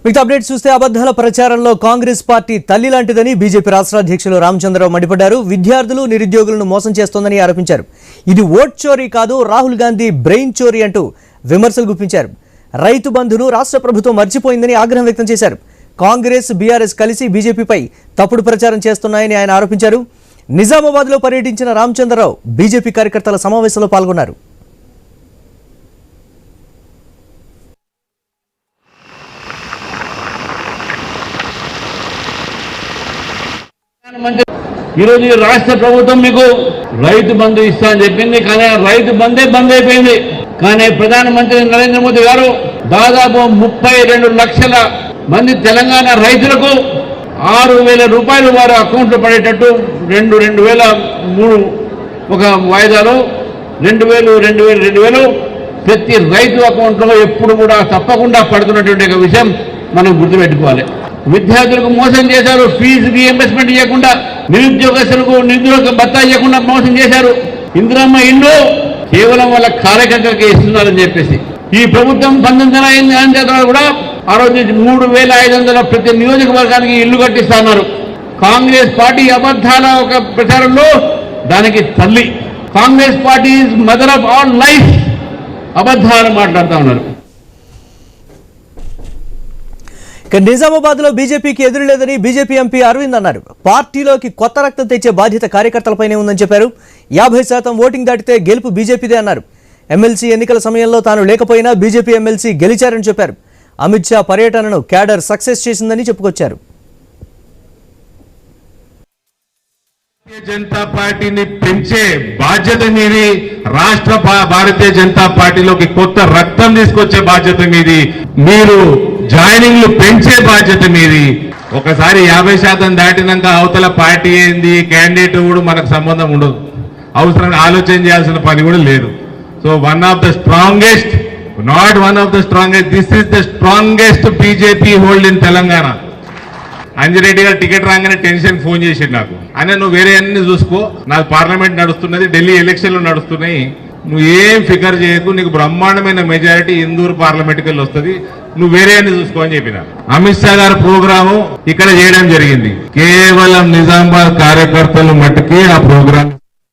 మిగతా అప్డేట్స్ చూస్తే అబద్ధాల ప్రచారంలో కాంగ్రెస్ పార్టీ తల్లి లాంటిదని బీజేపీ రాష్ట్ర అధ్యక్షులు రామచంద్రరావు మండిపడ్డారు. విద్యార్థులు నిరుద్యోగులను మోసం చేస్తోందని ఆరోపించారు. ఇది ఓట్ చోరీ కాదు, రాహుల్ గాంధీ బ్రెయిన్ చోరీ అంటూ విమర్శలు గుప్పించారు. రైతు బంధును రాష్ట్ర ప్రభుత్వం మర్చిపోయిందని ఆగ్రహం వ్యక్తం చేశారు. కాంగ్రెస్ బీఆర్ఎస్ కలిసి బీజేపీపై తప్పుడు ప్రచారం చేస్తున్నాయని ఆయన ఆరోపించారు. నిజామాబాద్లో పర్యటించిన రామచంద్రరావు బీజేపీ కార్యకర్తల సమావేశంలో పాల్గొన్నారు. ఈరోజు రాష్ట్ర ప్రభుత్వం మీకు రైతు బంధు ఇస్తా అని చెప్పింది, కానీ రైతు బంధే బంద్ అయిపోయింది. కానీ ప్రధానమంత్రి నరేంద్ర మోదీ గారు దాదాపు 32 లక్షల మంది తెలంగాణ రైతులకు 6,000 రూపాయలు వారి అకౌంట్లో పడేటట్టు 2,000 ఒక వాయిదాలో 2,000 ప్రతి రైతు అకౌంట్లో ఎప్పుడు కూడా తప్పకుండా పడుతున్నటువంటి ఒక విషయం మనం గుర్తుపెట్టుకోవాలి. విద్యార్థులకు మోసం చేశారు, ఫీజు రీఎంబర్స్మెంట్ ఇవ్వకుండా, నిరుద్యోగస్తులకు నిధులకు భత్తా ఇవ్వకుండా మోసం చేశారు. ఇందిరమ్మ ఇల్లు కేవలం వాళ్ళ కార్యకర్తలకి ఇస్తున్నారని చెప్పేసి ఈ ప్రభుత్వం 19 కూడా ఆ రోజు 3,500 ప్రతి నియోజకవర్గానికి ఇల్లు కట్టిస్తున్నారు. కాంగ్రెస్ పార్టీ అబద్ధాల ఒక ప్రచారంలో దానికి తల్లి. Congress party is mother of all life. అబద్ధాలు మాట్లాడుతూ ఉన్నారు. నిజామాబాద్ లో బీజేపీకి ఎదురు లేదని బీజేపీ ఎంపీ అరవింద్ అన్నారు. పార్టీలోకి కొత్త రక్తం తెచ్చే బాధ్యత కార్యకర్తలపైనే ఉందని చెప్పారు. 50% ఓటింగ్ దాటితే గెలుపు బీజేపీదే అన్నారు. ఎమ్మెల్సీ ఎన్నికల సమయంలో తాను లేకపోయినా బీజేపీ ఎమ్మెల్సీ గెలిచారని చెప్పారు. అమిత్ షా పర్యటనను క్యాడర్ సక్సెస్ చేసిందని చెప్పుకొచ్చారు. జనతా పార్టీని పెంచే బాధ్యత మీది, రాష్ట్ర భారతీయ జనతా పార్టీలోకి కొత్త రక్తం తీసుకొచ్చే బాధ్యత మీది, మీరు జాయినింగ్లు పెంచే బాధ్యత మీది. ఒకసారి 50% దాటినాక అవతల పార్టీ ఏంది, క్యాండిడేట్ కూడా మనకు సంబంధం ఉండదు. అవసరంగా ఆలోచన చేయాల్సిన పని కూడా లేదు. So one of the strongest, not one of the strongest, this is the strongest BJP hold in Telangana. Anji Reddy గారు టికెట్ రాగానే టెన్షన్ ఫోన్ చేసిండు నాకు. అయినా నువ్వు వేరే అన్ని చూసుకో, నాకు పార్లమెంట్ నడుస్తున్నది, ఢిల్లీ ఎలక్షన్లు నడుస్తున్నాయి, నువ్వు ఏం ఫికర్ చేయకు, నీకు బ్రహ్మాండమైన మెజారిటీ ఇందూరు పార్లమెంట్కి వెళ్ళి వస్తుంది, నువ్వు వేరే అన్ని చూసుకో అని చెప్పిన. అమిత్ షా గారి ప్రోగ్రాము ఇక్కడ చేయడం జరిగింది. కేవలం నిజామాబాద్ కార్యకర్తలు మట్టుకే ఆ ప్రోగ్రామ్